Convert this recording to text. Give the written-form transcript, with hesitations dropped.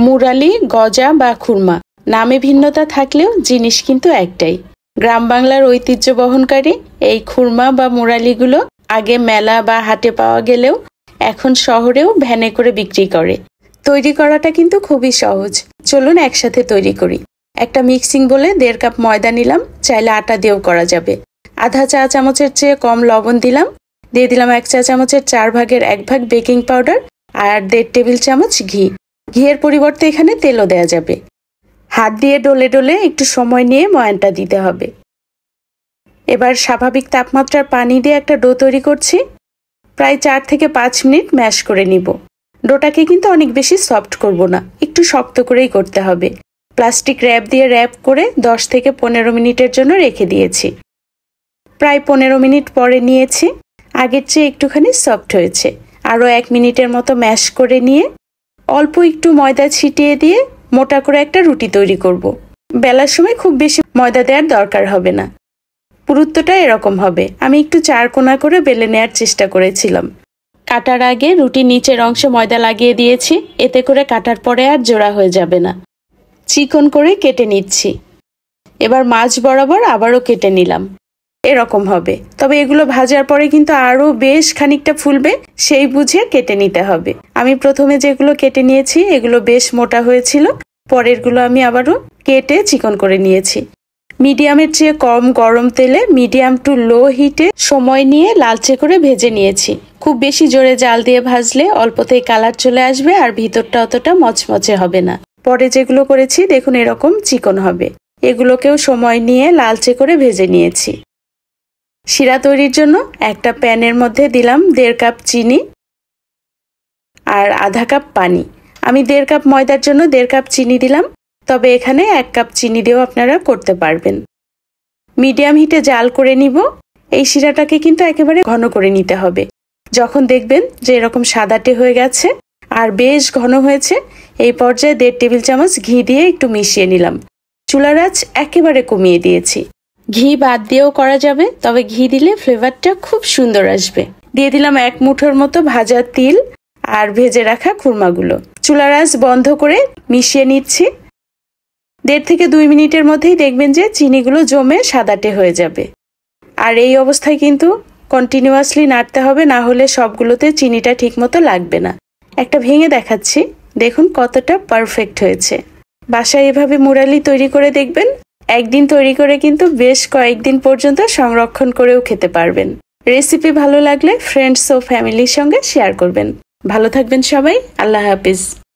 মুরালি, গজা বা খুরমা নামে ভিন্নতা থাকলেও জিনিস কিন্তু একটাই। গ্রাম বাংলার ঐতিহ্য বহনকারী এই খুরমা বা মুরালিগুলো আগে মেলা বা হাটে পাওয়া গেলেও এখন শহরেও ভ্যানে করে বিক্রি করে। তৈরি করাটা কিন্তু খুবই সহজ। চলুন একসাথে তৈরি করি। একটা মিক্সিং বলে 1.5 কাপ ময়দা নিলাম, চাইলে আটা দিয়েও করা যাবে। আধা চা চামচের চেয়ে কম লবণ দিলাম, দিয়ে দিলাম 1 চা চামচের 4 ভাগের 1 ভাগ বেকিং পাউডার আর 1.5 টেবিল চামচ ঘি। ঘিয়ের পরিবর্তে এখানে তেলও দেয়া যাবে। হাত দিয়ে ডলে ডলে একটু সময় নিয়ে ময়ানটা দিতে হবে। এবার স্বাভাবিক তাপমাত্রার পানি দিয়ে একটা ডো তৈরি করছি। প্রায় 4 থেকে 5 মিনিট ম্যাশ করে নিব। ডোটাকে কিন্তু অনেক বেশি সফট করব না, একটু শক্ত করেই করতে হবে। প্লাস্টিক র্যাপ দিয়ে র্যাপ করে 10 থেকে 15 মিনিটের জন্য রেখে দিয়েছি। প্রায় 15 মিনিট পরে নিয়েছি, আগের চেয়ে একটুখানি সফট হয়েছে। আরও 1 মিনিটের মতো ম্যাশ করে নিয়ে অল্প একটু ময়দা ছিটিয়ে দিয়ে মোটা করে একটা রুটি তৈরি করব। বেলার সময় খুব বেশি ময়দা দেওয়ার দরকার হবে না। পুরুত্বটা এরকম হবে। আমি একটু 4 কোনা করে বেলে নেওয়ার চেষ্টা করেছিলাম। কাটার আগে রুটির নিচের অংশে ময়দা লাগিয়ে দিয়েছি, এতে করে কাটার পরে আর জোড়া হয়ে যাবে না। চিকন করে কেটে নিচ্ছি। এবার মাঝ বরাবর আবারও কেটে নিলাম। এরকম হবে। তবে এগুলো ভাজার পরে কিন্তু আরও বেশ খানিকটা ফুলবে, সেই বুঝে কেটে নিতে হবে। আমি প্রথমে যেগুলো কেটে নিয়েছি এগুলো বেশ মোটা হয়েছিল, পরেরগুলো আমি আবারও কেটে চিকন করে নিয়েছি। মিডিয়ামের চেয়ে কম গরম তেলে মিডিয়াম টু লো হিটে সময় নিয়ে লালচে করে ভেজে নিয়েছি। খুব বেশি জোরে জাল দিয়ে ভাজলে অল্পতেই কালার চলে আসবে আর ভিতরটা অতটা মচমচে হবে না। পরে যেগুলো করেছি দেখুন এরকম চিকন হবে। এগুলোকেও সময় নিয়ে লালচে করে ভেজে নিয়েছি। শিরা তৈরির জন্য একটা প্যানের মধ্যে দিলাম 1.5 কাপ চিনি আর আধা কাপ পানি। আমি 1.5 কাপ ময়দার জন্য 1.5 কাপ চিনি দিলাম, তবে এখানে 1 কাপ চিনি দিয়েও আপনারা করতে পারবেন। মিডিয়াম হিটে জাল করে নিব। এই শিরাটাকে কিন্তু একেবারে ঘন করে নিতে হবে। যখন দেখবেন যে এরকম সাদাটে হয়ে গেছে আর বেশ ঘন হয়েছে, এই পর্যায়ে 1.5 টেবিল চামচ ঘি দিয়ে একটু মিশিয়ে নিলাম। চুলার আঁচ একেবারে কমিয়ে দিয়েছি। ঘি বাদ দিয়েও করা যাবে, তবে ঘি দিলে ফ্লেভারটা খুব সুন্দর আসবে। দিয়ে দিলাম 1 মুঠোর মতো ভাজা তিল আর ভেজে রাখা খুরমাগুলো। চুলার আঁচ বন্ধ করে মিশিয়ে নিচ্ছি। 1.5 থেকে 2 মিনিটের মধ্যেই দেখবেন যে চিনিগুলো জমে সাদাটে হয়ে যাবে। আর এই অবস্থায় কিন্তু কন্টিনিউয়াসলি নাড়তে হবে, না হলে সবগুলোতে চিনিটা ঠিকমতো লাগবে না। একটা ভেঙে দেখাচ্ছি, দেখুন কতটা পারফেক্ট হয়েছে। বাসায় এভাবে মুরালি তৈরি করে দেখবেন। একদিন তৈরি করে কিন্তু বেশ কয়েকদিন পর্যন্ত সংরক্ষণ করেও খেতে পারবেন। রেসিপি ভালো লাগলে ফ্রেন্ডস ও ফ্যামিলির সঙ্গে শেয়ার করবেন। ভালো থাকবেন সবাই। আল্লাহ হাফিজ।